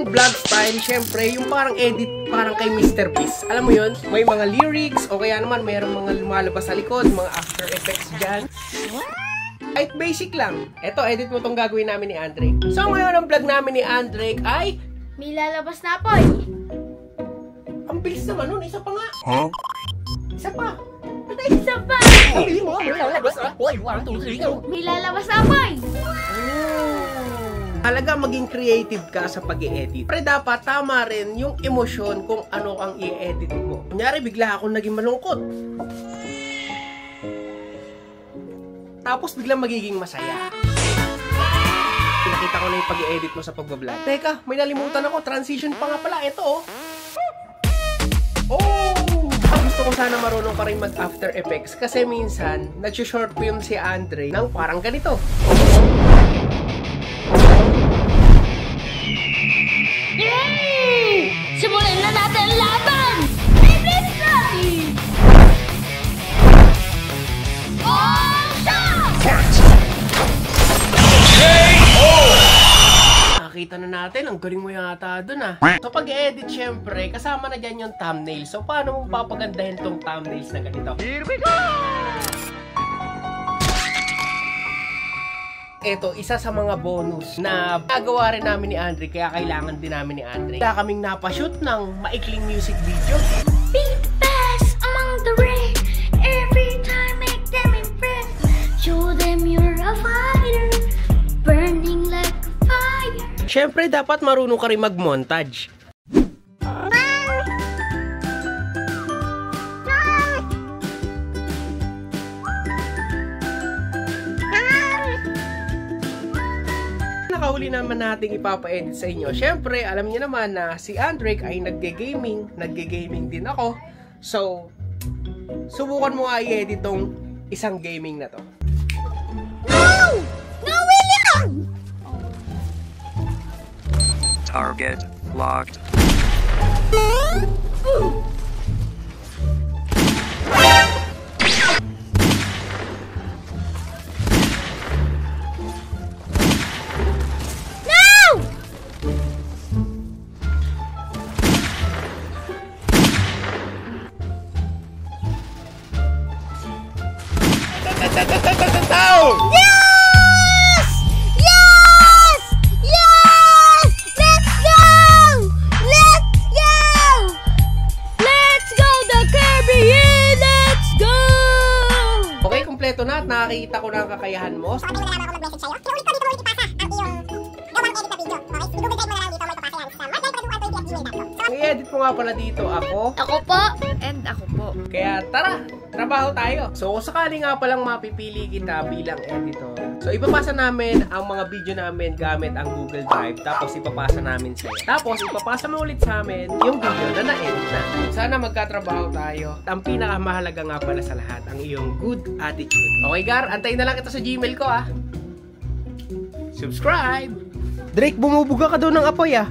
ang vlog style, syempre, yung parang edit, parang kay Mr. Beast. Alam mo yun? May mga lyrics, o kaya naman, mayroong mga lumalabas sa likod, mga after effects dyan. Kahit basic lang. Eto, edit mo tong gagawin namin ni Andre. So, ngayon ang vlog namin ni Andre ay... May lalabas na apoy. Ang bilis naman nun, isa pa nga. Huh? Isa pa. Isa pa. Sabihin mo, may lalabas na apoy. 1, 2, 3, go. May lalabas na apoy. Talaga maging creative ka sa pag-i-edit. Pero dapat tama rin yung emosyon kung ano ang i-edit mo. Kunyari, bigla akong naging malungkot. Tapos biglang magiging masaya. Pinakita ko na yung pag-i-edit mo sa pag-vlog. Teka, may nalimutan ako. Transition pa nga pala. Ito, oh. Oh! Gusto ko sana marunong pa rin mag-after effects kasi minsan, nag-short film si Andre ng parang ganito. Yay! Simulan na natin ang laban! Baby's ready! All shot! Nakita na natin, ang galing mo yata dun ah. So pag-edit syempre, kasama na dyan yung thumbnail. So paano mo papagandahin tong thumbnails na ganito? Here we go! Ito, isa sa mga bonus na nagawa rin namin ni Andre, kaya kailangan din namin ni Andre. Kaya kaming napashoot ng maikling music video. Beat fast among the rain. Every time make them impress. Show them you're a fighter. Burning like a fire. Syempre, dapat marunong ka rin mag-montage. Nakahuli naman nating ipapa-edit sa inyo. Syempre, alam niyo naman na si Andre ay nagge-gaming. Nagge-gaming din ako. So, subukan mo nga i-edit tong isang gaming na to. No! No, William! Target locked. Yes! Yes! Yes! Let's go! Let's go! Let's go the Caribbean! Let's go! Okay, kumpleto na at nakakita ko na ang kakayahan mo. So, pwede mo na naman ako mag-message sa'yo. Inulit ko dito ipasa ang iyong gawang edit na video. Okay? I-google mo na lang dito. May papasa yan sa marketproduct20@gmail.com. Ang i-edit mo nga pala dito ako. Ako po. And ako po. Kaya tara, trabaho tayo. So kung sakali nga palang mapipili kita bilang editor, so ipapasa namin ang mga video namin gamit ang Google Drive, tapos ipapasa namin sa'yo. Tapos ipapasa mo ulit sa amin yung video na na-edit na. Sana magkatrabaho tayo. Ang pinakamahalaga nga pala sa lahat, ang iyong good attitude. Okay Gar, antayin na lang kita sa Gmail ko ah. Subscribe! Drake, bumubuga ka daw ng apoy ah.